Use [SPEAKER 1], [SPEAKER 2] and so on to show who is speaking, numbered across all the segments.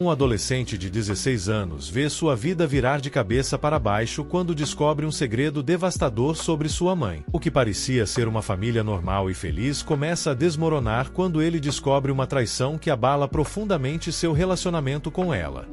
[SPEAKER 1] Um adolescente de 16 anos vê sua vida virar de cabeça para baixo quando descobre um segredo devastador sobre sua mãe. O que parecia ser uma família normal e feliz começa a desmoronar quando ele descobre uma traição que abala profundamente seu relacionamento com ela.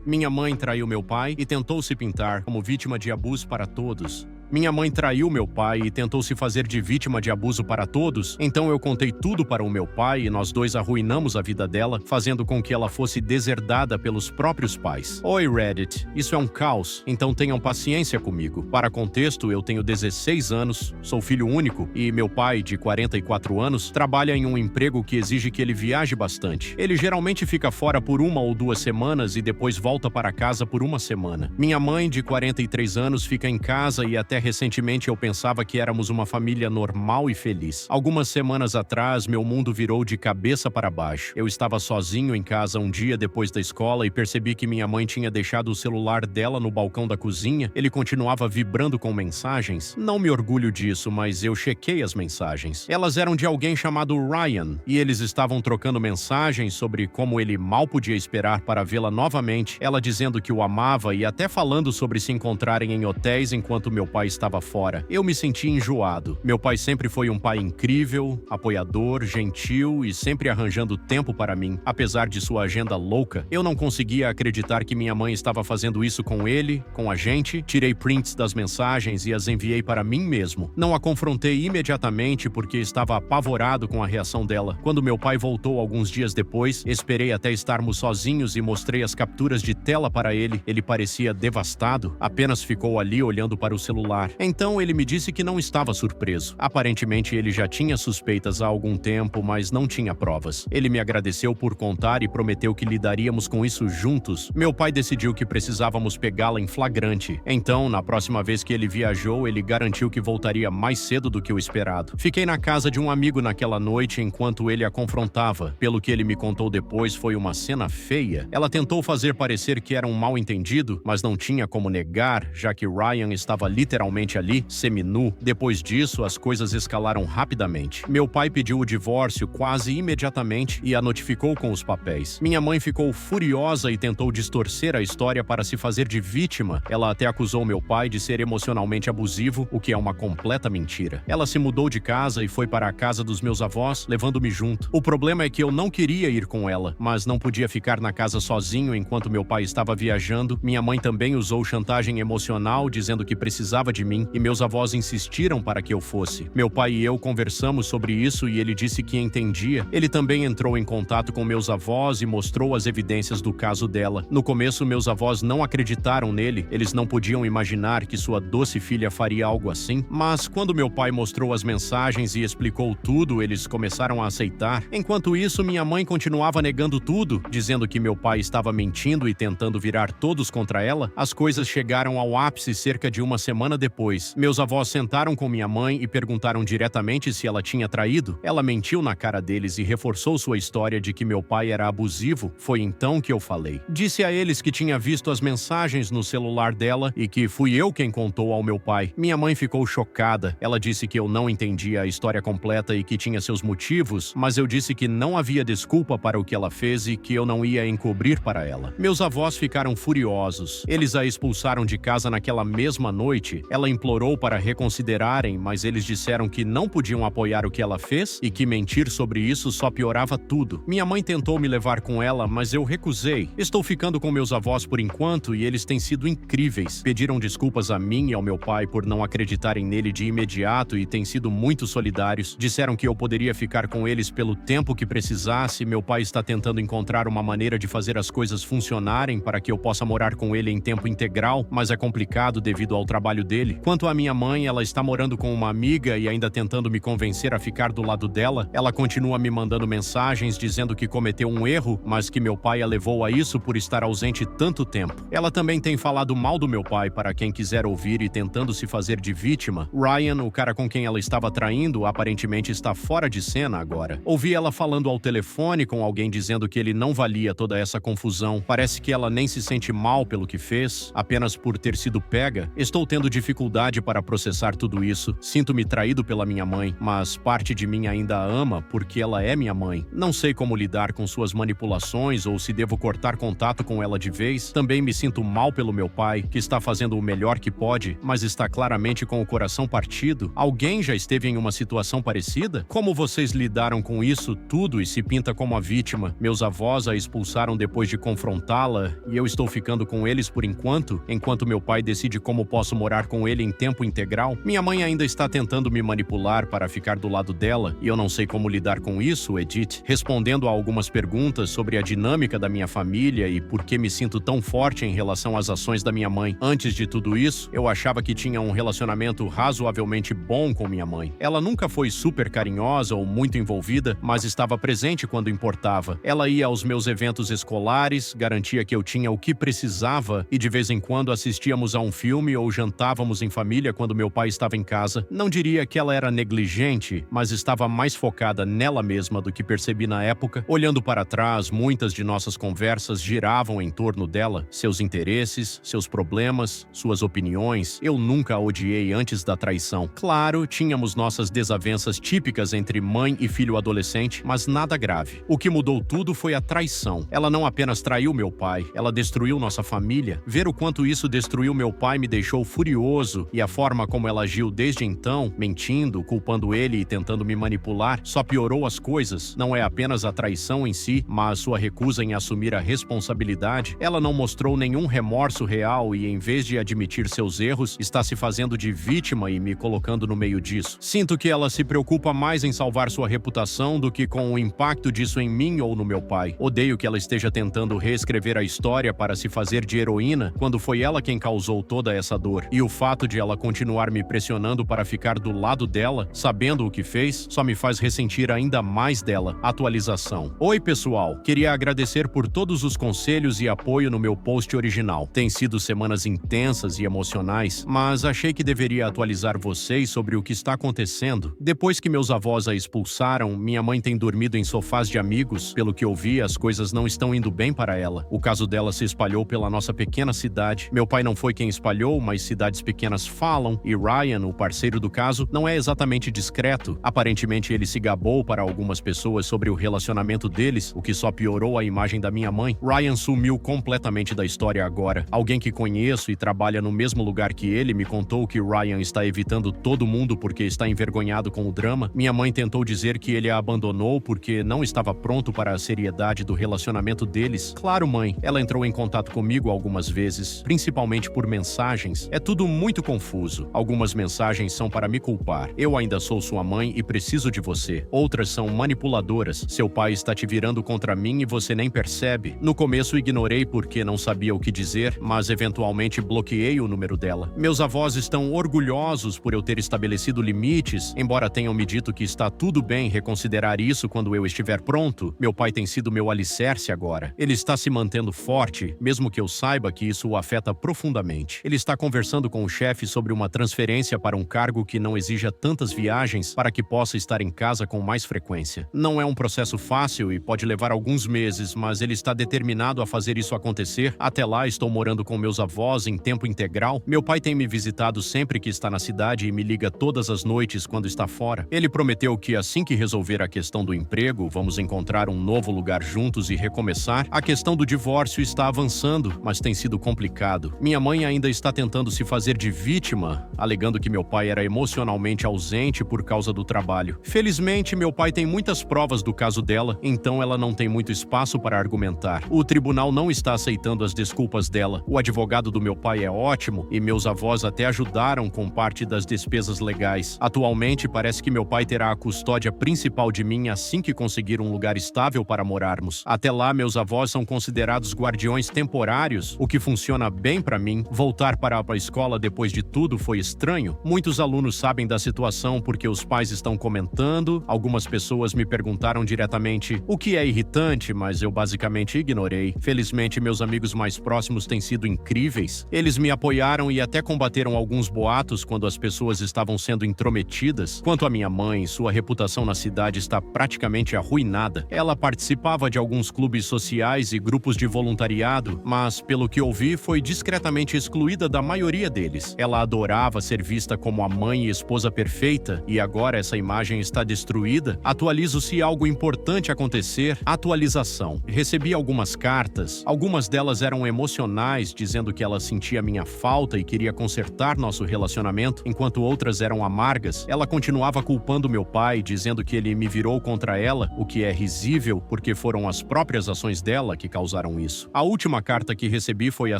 [SPEAKER 2] Minha mãe traiu meu pai e tentou se pintar como vítima de abuso para todos. Minha mãe traiu meu pai e tentou se fazer de vítima de abuso para todos, então eu contei tudo para o meu pai e nós dois arruinamos a vida dela, fazendo com que ela fosse deserdada pelos próprios pais. Oi, Reddit, isso é um caos, então tenham paciência comigo. Para contexto, eu tenho 16 anos, sou filho único e meu pai, de 44 anos, trabalha em um emprego que exige que ele viaje bastante. Ele geralmente fica fora por 1 ou 2 semanas e depois volta para casa por 1 semana. Minha mãe, de 43 anos, fica em casa e até recentemente eu pensava que éramos uma família normal e feliz. Algumas semanas atrás, meu mundo virou de cabeça para baixo. Eu estava sozinho em casa um dia depois da escola e percebi que minha mãe tinha deixado o celular dela no balcão da cozinha. Ele continuava vibrando com mensagens. Não me orgulho disso, mas eu chequei as mensagens. Elas eram de alguém chamado Ryan, e eles estavam trocando mensagens sobre como ele mal podia esperar para vê-la novamente, ela dizendo que o amava e até falando sobre se encontrarem em hotéis enquanto meu pai estava fora. Eu me senti enjoado. Meu pai sempre foi um pai incrível, apoiador, gentil e sempre arranjando tempo para mim, apesar de sua agenda louca. Eu não conseguia acreditar que minha mãe estava fazendo isso com ele, com a gente. Tirei prints das mensagens e as enviei para mim mesmo. Não a confrontei imediatamente porque estava apavorado com a reação dela. Quando meu pai voltou alguns dias depois, esperei até estarmos sozinhos e mostrei as capturas de tela para ele. Ele parecia devastado, apenas ficou ali olhando para o celular. Então ele me disse que não estava surpreso. Aparentemente ele já tinha suspeitas há algum tempo, mas não tinha provas. Ele me agradeceu por contar e prometeu que lidaríamos com isso juntos. Meu pai decidiu que precisávamos pegá-la em flagrante. Então, na próxima vez que ele viajou, ele garantiu que voltaria mais cedo do que o esperado. Fiquei na casa de um amigo naquela noite enquanto ele a confrontava. Pelo que ele me contou depois, foi uma cena feia. Ela tentou fazer parecer que era um mal-entendido, mas não tinha como negar, já que Ryan estava literalmente ali, seminu. Depois disso, as coisas escalaram rapidamente. Meu pai pediu o divórcio quase imediatamente e a notificou com os papéis. Minha mãe ficou furiosa e tentou distorcer a história para se fazer de vítima. Ela até acusou meu pai de ser emocionalmente abusivo, o que é uma completa mentira. Ela se mudou de casa e foi para a casa dos meus avós, levando-me junto. O problema é que eu não queria ir com ela, mas não podia ficar na casa sozinho enquanto meu pai estava viajando. Minha mãe também usou chantagem emocional, dizendo que precisava de mim, e meus avós insistiram para que eu fosse. Meu pai e eu conversamos sobre isso e ele disse que entendia. Ele também entrou em contato com meus avós e mostrou as evidências do caso dela. No começo, meus avós não acreditaram nele. Eles não podiam imaginar que sua doce filha faria algo assim. Mas quando meu pai mostrou as mensagens e explicou tudo, eles começaram a aceitar. Enquanto isso, minha mãe continuava negando tudo, dizendo que meu pai estava mentindo e tentando virar todos contra ela. As coisas chegaram ao ápice cerca de 1 semana depois. Meus avós sentaram com minha mãe e perguntaram diretamente se ela tinha traído. Ela mentiu na cara deles e reforçou sua história de que meu pai era abusivo. Foi então que eu falei. Disse a eles que tinha visto as mensagens no celular dela e que fui eu quem contou ao meu pai. Minha mãe ficou chocada. Ela disse que eu não entendia a história completa e que tinha seus motivos, mas eu disse que não havia desculpa para o que ela fez e que eu não ia encobrir para ela. Meus avós ficaram furiosos. Eles a expulsaram de casa naquela mesma noite. Ela implorou para reconsiderarem, mas eles disseram que não podiam apoiar o que ela fez e que mentir sobre isso só piorava tudo. Minha mãe tentou me levar com ela, mas eu recusei. Estou ficando com meus avós por enquanto e eles têm sido incríveis. Pediram desculpas a mim e ao meu pai por não acreditarem nele de imediato e têm sido muito solidários. Disseram que eu poderia ficar com eles pelo tempo que precisasse. Meu pai está tentando encontrar uma maneira de fazer as coisas funcionarem para que eu possa morar com ele em tempo integral, mas é complicado devido ao trabalho dele. Quanto à minha mãe, ela está morando com uma amiga e ainda tentando me convencer a ficar do lado dela. Ela continua me mandando mensagens dizendo que cometeu um erro, mas que meu pai a levou a isso por estar ausente tanto tempo. Ela também tem falado mal do meu pai para quem quiser ouvir e tentando se fazer de vítima. Ryan, o cara com quem ela estava traindo, aparentemente está fora de cena agora. Ouvi ela falando ao telefone com alguém dizendo que ele não valia toda essa confusão. Parece que ela nem se sente mal pelo que fez, apenas por ter sido pega. Estou tendo dificuldade dificuldade para processar tudo isso. Sinto-me traído pela minha mãe, mas parte de mim ainda a ama porque ela é minha mãe. Não sei como lidar com suas manipulações ou se devo cortar contato com ela de vez. Também me sinto mal pelo meu pai, que está fazendo o melhor que pode, mas está claramente com o coração partido. Alguém já esteve em uma situação parecida? Como vocês lidaram com isso tudo e se pinta como a vítima? Meus avós a expulsaram depois de confrontá-la e eu estou ficando com eles por enquanto meu pai decide como posso morar com ele em tempo integral. Minha mãe ainda está tentando me manipular para ficar do lado dela e eu não sei como lidar com isso, Edith. Respondendo a algumas perguntas sobre a dinâmica da minha família e por que me sinto tão forte em relação às ações da minha mãe. Antes de tudo isso, eu achava que tinha um relacionamento razoavelmente bom com minha mãe. Ela nunca foi super carinhosa ou muito envolvida, mas estava presente quando importava. Ela ia aos meus eventos escolares, garantia que eu tinha o que precisava e de vez em quando assistíamos a um filme ou jantávamos em família quando meu pai estava em casa. Não diria que ela era negligente, mas estava mais focada nela mesma do que percebi na época. Olhando para trás, muitas de nossas conversas giravam em torno dela, seus interesses, seus problemas, suas opiniões. Eu nunca a odiei antes da traição. Claro, tínhamos nossas desavenças típicas entre mãe e filho adolescente, mas nada grave. O que mudou tudo foi a traição. Ela não apenas traiu meu pai, ela destruiu nossa família. Ver o quanto isso destruiu meu pai me deixou furioso e a forma como ela agiu desde então, mentindo, culpando ele e tentando me manipular, só piorou as coisas. Não é apenas a traição em si, mas sua recusa em assumir a responsabilidade. Ela não mostrou nenhum remorso real e, em vez de admitir seus erros, está se fazendo de vítima e me colocando no meio disso. Sinto que ela se preocupa mais em salvar sua reputação do que com o impacto disso em mim ou no meu pai. Odeio que ela esteja tentando reescrever a história para se fazer de heroína, quando foi ela quem causou toda essa dor. E o fato de ela continuar me pressionando para ficar do lado dela, sabendo o que fez, só me faz ressentir ainda mais dela. Atualização. Oi, pessoal. Queria agradecer por todos os conselhos e apoio no meu post original. Tem sido semanas intensas e emocionais, mas achei que deveria atualizar vocês sobre o que está acontecendo. Depois que meus avós a expulsaram, minha mãe tem dormido em sofás de amigos. Pelo que eu vi, as coisas não estão indo bem para ela. O caso dela se espalhou pela nossa pequena cidade. Meu pai não foi quem espalhou, mas cidades pequenas falam, e Ryan, o parceiro do caso, não é exatamente discreto. Aparentemente ele se gabou para algumas pessoas sobre o relacionamento deles, o que só piorou a imagem da minha mãe. Ryan sumiu completamente da história agora. Alguém que conheço e trabalha no mesmo lugar que ele me contou que Ryan está evitando todo mundo porque está envergonhado com o drama. Minha mãe tentou dizer que ele a abandonou porque não estava pronto para a seriedade do relacionamento deles. Claro, mãe, ela entrou em contato comigo algumas vezes, principalmente por mensagens. É tudo muito confuso. Algumas mensagens são para me culpar. Eu ainda sou sua mãe e preciso de você. Outras são manipuladoras. Seu pai está te virando contra mim e você nem percebe. No começo ignorei porque não sabia o que dizer, mas eventualmente bloqueei o número dela. Meus avós estão orgulhosos por eu ter estabelecido limites, embora tenham me dito que está tudo bem reconsiderar isso quando eu estiver pronto. Meu pai tem sido meu alicerce agora. Ele está se mantendo forte, mesmo que eu saiba que isso o afeta profundamente. Ele está conversando com o chefe sobre uma transferência para um cargo que não exija tantas viagens para que possa estar em casa com mais frequência. Não é um processo fácil e pode levar alguns meses, mas ele está determinado a fazer isso acontecer. Até lá, estou morando com meus avós em tempo integral. Meu pai tem me visitado sempre que está na cidade e me liga todas as noites quando está fora. Ele prometeu que assim que resolver a questão do emprego, vamos encontrar um novo lugar juntos e recomeçar. A questão do divórcio está avançando, mas tem sido complicado. Minha mãe ainda está tentando se fazer de vítima, alegando que meu pai era emocionalmente ausente por causa do trabalho. Felizmente, meu pai tem muitas provas do caso dela, então ela não tem muito espaço para argumentar. O tribunal não está aceitando as desculpas dela. O advogado do meu pai é ótimo e meus avós até ajudaram com parte das despesas legais. Atualmente, parece que meu pai terá a custódia principal de mim assim que conseguir um lugar estável para morarmos. Até lá, meus avós são considerados guardiões temporários, o que funciona bem para mim. Voltar para a escola depois de tudo foi estranho. Muitos alunos sabem da situação porque os pais estão comentando. Algumas pessoas me perguntaram diretamente, o que é irritante, mas eu basicamente ignorei. Felizmente, meus amigos mais próximos têm sido incríveis. Eles me apoiaram e até combateram alguns boatos quando as pessoas estavam sendo intrometidas. Quanto à minha mãe, sua reputação na cidade está praticamente arruinada. Ela participava de alguns clubes sociais e grupos de voluntariado, mas, pelo que ouvi, foi discretamente excluída da maioria deles. deles. Ela adorava ser vista como a mãe e esposa perfeita, e agora essa imagem está destruída. Atualizo se algo importante acontecer. Atualização. Recebi algumas cartas. Algumas delas eram emocionais, dizendo que ela sentia minha falta e queria consertar nosso relacionamento, enquanto outras eram amargas. Ela continuava culpando meu pai, dizendo que ele me virou contra ela, o que é risível, porque foram as próprias ações dela que causaram isso. A última carta que recebi foi há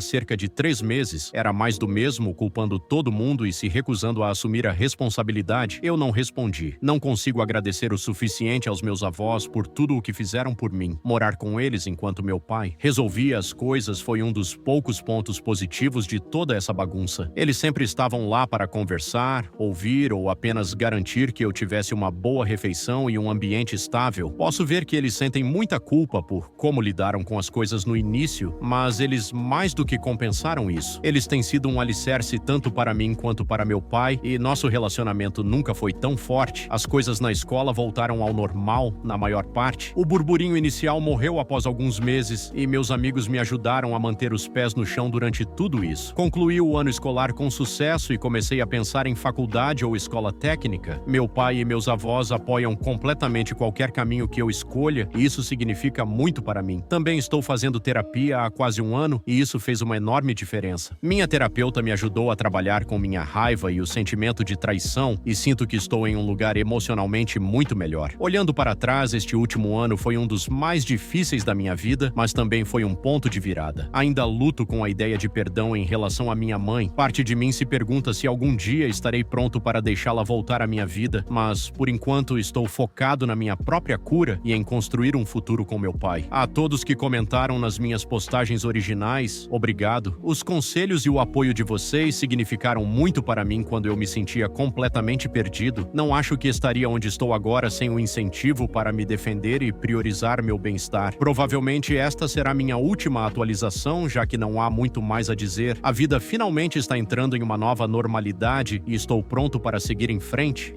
[SPEAKER 2] cerca de 3 meses. Era mais do mesmo, culpando todo mundo e se recusando a assumir a responsabilidade. Eu não respondi. Não consigo agradecer o suficiente aos meus avós por tudo o que fizeram por mim. Morar com eles enquanto meu pai resolvia as coisas foi um dos poucos pontos positivos de toda essa bagunça. Eles sempre estavam lá para conversar, ouvir ou apenas garantir que eu tivesse uma boa refeição e um ambiente estável. Posso ver que eles sentem muita culpa por como lidaram com as coisas no início, mas eles mais do que compensaram isso. Eles têm sido um alicerce tanto para mim quanto para meu pai, e nosso relacionamento nunca foi tão forte. As coisas na escola voltaram ao normal, na maior parte. O burburinho inicial morreu após alguns meses, e meus amigos me ajudaram a manter os pés no chão durante tudo isso. Concluí o ano escolar com sucesso e comecei a pensar em faculdade ou escola técnica. Meu pai e meus avós apoiam completamente qualquer caminho que eu escolha, e isso significa muito para mim. Também estou fazendo terapia há quase um ano, e isso fez uma enorme diferença. Minha terapeuta me ajudou a trabalhar com minha raiva e o sentimento de traição, e sinto que estou em um lugar emocionalmente muito melhor. Olhando para trás, este último ano foi um dos mais difíceis da minha vida, mas também foi um ponto de virada. Ainda luto com a ideia de perdão em relação à minha mãe. Parte de mim se pergunta se algum dia estarei pronto para deixá-la voltar à minha vida, mas, por enquanto, estou focado na minha própria cura e em construir um futuro com meu pai. A todos que comentaram nas minhas postagens originais, obrigado. Os conselhos e o apoio de vocês significaram muito para mim quando eu me sentia completamente perdido. Não acho que estaria onde estou agora sem o incentivo para me defender e priorizar meu bem-estar. Provavelmente esta será minha última atualização, já que não há muito mais a dizer. A vida finalmente está entrando em uma nova normalidade e estou pronto para seguir em frente.